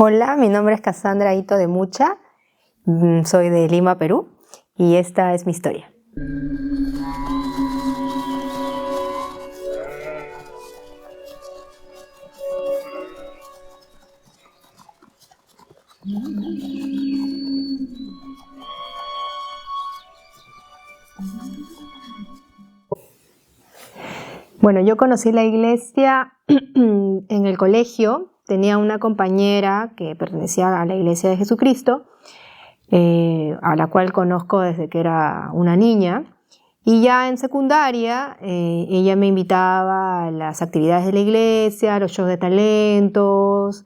Hola, mi nombre es Cassandra Ito de Mucha, soy de Lima, Perú, y esta es mi historia. Bueno, yo conocí la iglesia en el colegio. Tenía una compañera que pertenecía a la Iglesia de Jesucristo, a la cual conozco desde que era una niña. Y ya en secundaria, ella me invitaba a las actividades de la iglesia, a los shows de talentos,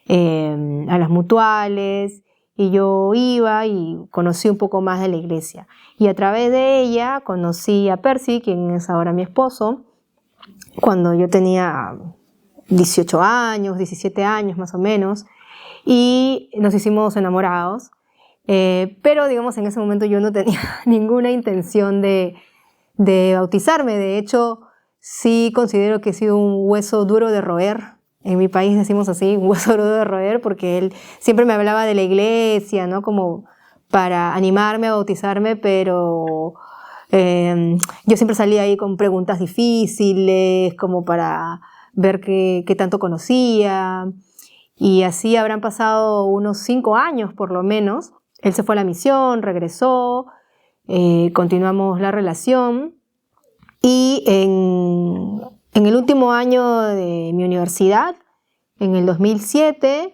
a las mutuales, y yo iba y conocí un poco más de la iglesia. Y a través de ella conocí a Percy, quien es ahora mi esposo, cuando yo tenía 18 años, 17 años más o menos, y nos hicimos enamorados. Pero digamos en ese momento yo no tenía ninguna intención de bautizarme. De hecho, sí considero que he sido un hueso duro de roer. En mi país decimos así, un hueso duro de roer, porque él siempre me hablaba de la iglesia, ¿no? Como para animarme a bautizarme, pero yo siempre salía ahí con preguntas difíciles, como para ver qué tanto conocía. Y así habrán pasado unos 5 años por lo menos. Él se fue a la misión, regresó, continuamos la relación. Y en el último año de mi universidad, en el 2007,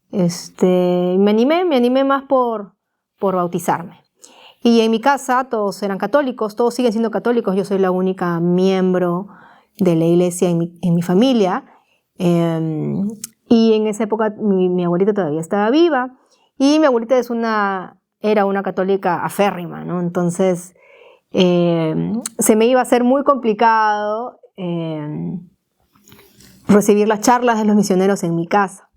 me animé más por bautizarme. Y en mi casa todos eran católicos, todos siguen siendo católicos. Yo soy la única miembro de la iglesia en mi familia. Y en esa época mi abuelita todavía estaba viva. Y mi abuelita era una católica aférrima, ¿no? Entonces se me iba a hacer muy complicado recibir las charlas de los misioneros en mi casa.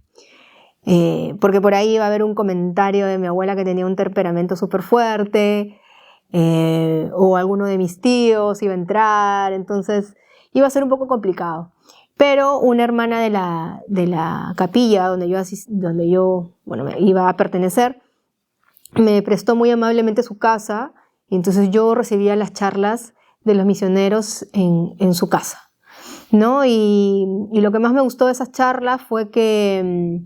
Porque por ahí iba a haber un comentario de mi abuela que tenía un temperamento súper fuerte, o alguno de mis tíos iba a entrar, entonces iba a ser un poco complicado. Pero una hermana de la capilla donde yo me iba a pertenecer, me prestó muy amablemente su casa, y entonces yo recibía las charlas de los misioneros en su casa, ¿no? Y lo que más me gustó de esas charlas fue que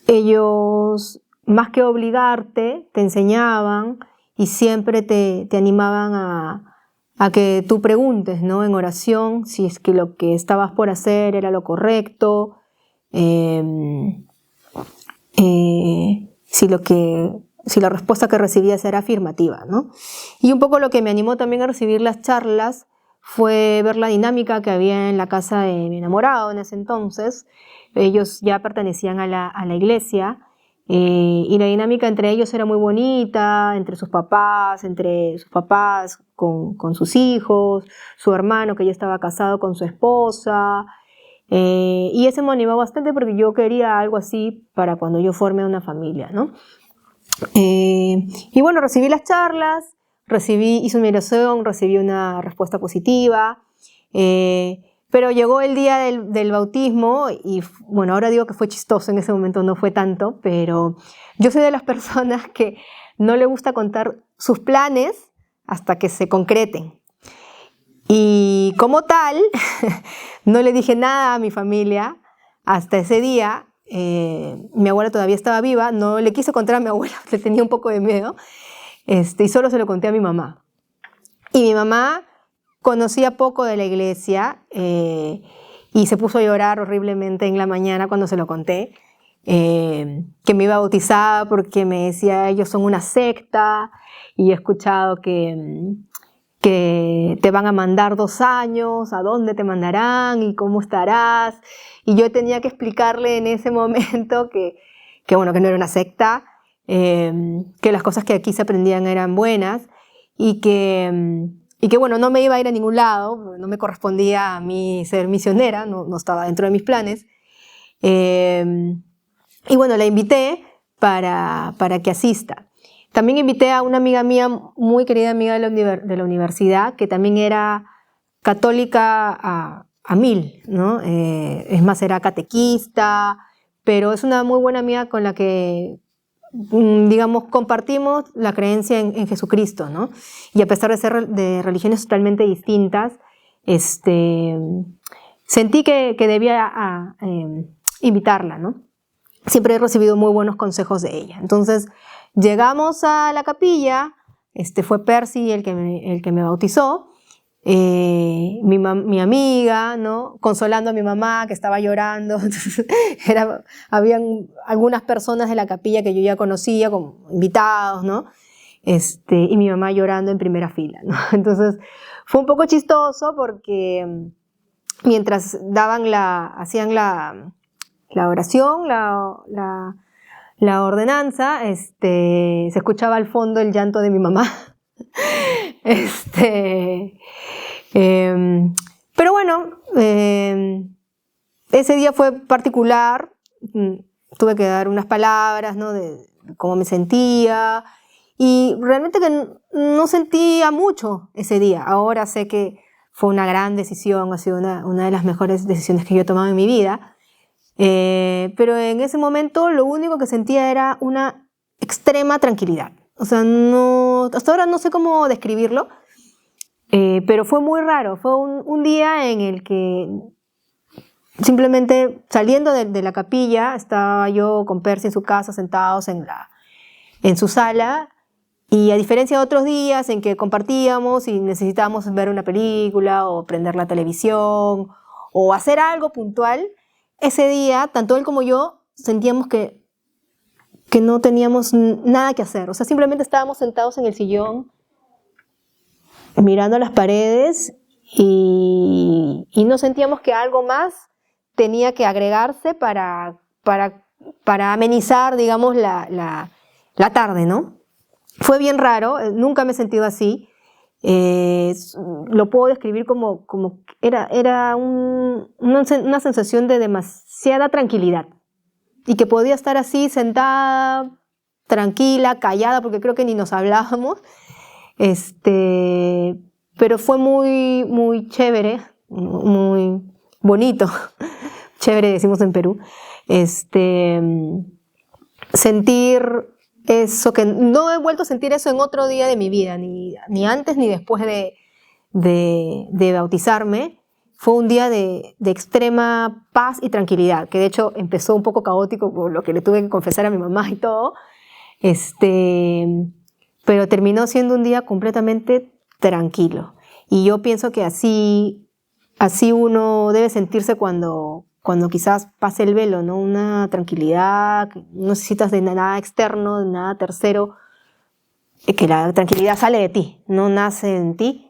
ellos, más que obligarte, te enseñaban y siempre te animaban a que tú preguntes, ¿no? En oración, si es que lo que estabas por hacer era lo correcto, si la respuesta que recibías era afirmativa, ¿no? Y un poco lo que me animó también a recibir las charlas fue ver la dinámica que había en la casa de mi enamorado en ese entonces. Ellos ya pertenecían a la iglesia, y la dinámica entre ellos era muy bonita, entre sus papás con sus hijos, su hermano que ya estaba casado con su esposa. Y eso me animó bastante porque yo quería algo así para cuando yo forme una familia, ¿no? Y bueno, recibí las charlas, hice mi oración, recibí una respuesta positiva, pero llegó el día del bautismo y bueno, ahora digo que fue chistoso, en ese momento no fue tanto, pero yo soy de las personas que no le gusta contar sus planes hasta que se concreten. Y como tal, no le dije nada a mi familia hasta ese día. Mi abuela todavía estaba viva, no le quise contar a mi abuela, le tenía un poco de miedo, y solo se lo conté a mi mamá. Y mi mamá conocía poco de la iglesia, y se puso a llorar horriblemente en la mañana cuando se lo conté, que me iba a bautizar porque me decía, ellos son una secta y he escuchado que te van a mandar 2 años, ¿a dónde te mandarán y cómo estarás? Y yo tenía que explicarle en ese momento que no era una secta, que las cosas que aquí se aprendían eran buenas y que bueno, no me iba a ir a ningún lado, no me correspondía a mí ser misionera, no estaba dentro de mis planes. Y bueno, la invité para que asista. También invité a una amiga mía, muy querida amiga de la universidad, que también era católica a mil, ¿no? Es más, era catequista, pero es una muy buena amiga con la que, digamos, compartimos la creencia en Jesucristo, ¿no? Y a pesar de ser de religiones totalmente distintas, sentí que debía invitarla, ¿no? Siempre he recibido muy buenos consejos de ella. Entonces, llegamos a la capilla, fue Percy el que me bautizó, mi amiga, ¿no? Consolando a mi mamá que estaba llorando. Entonces, habían algunas personas de la capilla que yo ya conocía, como invitados, ¿no? Y mi mamá llorando en primera fila, ¿no? Entonces, fue un poco chistoso porque mientras hacían la oración, la ordenanza, se escuchaba al fondo el llanto de mi mamá. Pero bueno, ese día fue particular. Tuve que dar unas palabras, ¿no? De cómo me sentía, y realmente que no sentía mucho ese día. Ahora sé que fue una gran decisión, ha sido una de las mejores decisiones que yo he tomado en mi vida. Pero en ese momento lo único que sentía era una extrema tranquilidad. O sea, hasta ahora no sé cómo describirlo, pero fue muy raro. Fue un día en el que simplemente saliendo de la capilla, estaba yo con Percy en su casa, sentados en su sala, y a diferencia de otros días en que compartíamos y necesitábamos ver una película o prender la televisión o hacer algo puntual, ese día, tanto él como yo sentíamos que no teníamos nada que hacer. O sea, simplemente estábamos sentados en el sillón, mirando las paredes, y no sentíamos que algo más tenía que agregarse para amenizar, digamos, la tarde, ¿no? Fue bien raro, nunca me he sentido así. Lo puedo describir como era una sensación de demasiada tranquilidad, y que podía estar así sentada, tranquila, callada, porque creo que ni nos hablábamos. Pero fue muy, muy chévere, muy bonito. Chévere decimos en Perú. Sentir eso, que no he vuelto a sentir eso en otro día de mi vida, ni antes ni después de bautizarme. Fue un día de extrema paz y tranquilidad, que de hecho empezó un poco caótico por lo que le tuve que confesar a mi mamá y todo, pero terminó siendo un día completamente tranquilo. Y yo pienso que así uno debe sentirse cuando quizás pase el velo, ¿no? Una tranquilidad, que no necesitas de nada externo, de nada tercero, que la tranquilidad sale de ti, no nace en ti.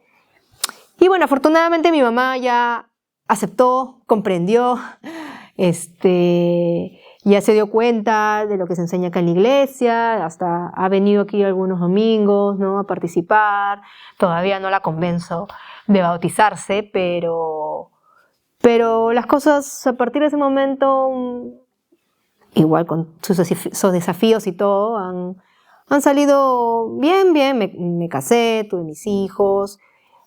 Y bueno, afortunadamente mi mamá ya aceptó, comprendió, ya se dio cuenta de lo que se enseña acá en la iglesia, hasta ha venido aquí algunos domingos, ¿no? A participar. Todavía no la convenzo de bautizarse, pero las cosas a partir de ese momento, igual con sus desafíos y todo, han salido bien. Me casé, tuve mis hijos.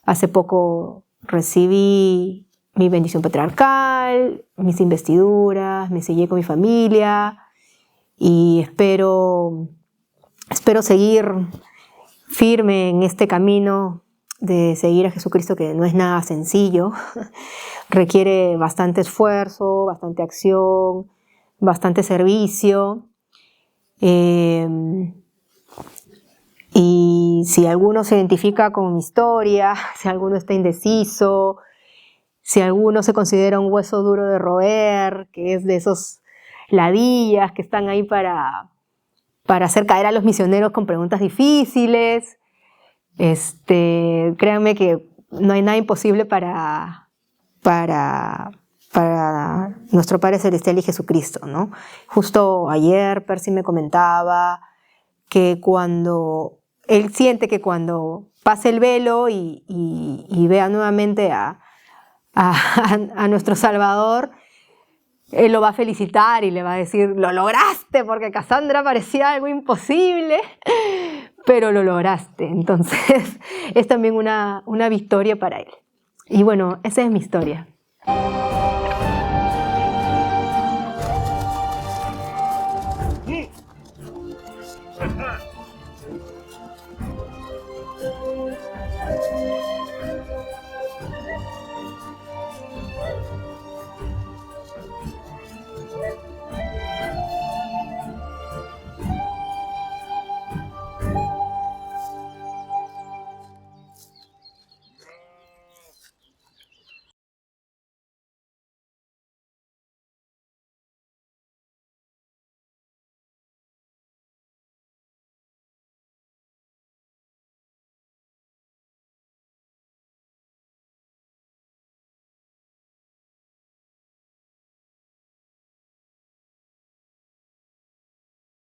Hace poco recibí mi bendición patriarcal, mis investiduras, me sellé con mi familia, y espero seguir firme en este camino de seguir a Jesucristo, que no es nada sencillo. Requiere bastante esfuerzo, bastante acción, bastante servicio. Y si alguno se identifica con mi historia, si alguno está indeciso, si alguno se considera un hueso duro de roer, que es de esos ladillas que están ahí para hacer caer a los misioneros con preguntas difíciles, créanme que no hay nada imposible para nuestro Padre Celestial y Jesucristo, ¿no? Justo ayer Percy me comentaba que él siente que cuando pase el velo y vea nuevamente a nuestro Salvador, él lo va a felicitar y le va a decir: lo lograste, porque Cassandra parecía algo imposible, pero lo lograste. Entonces es también una victoria para él. Y bueno, esa es mi historia.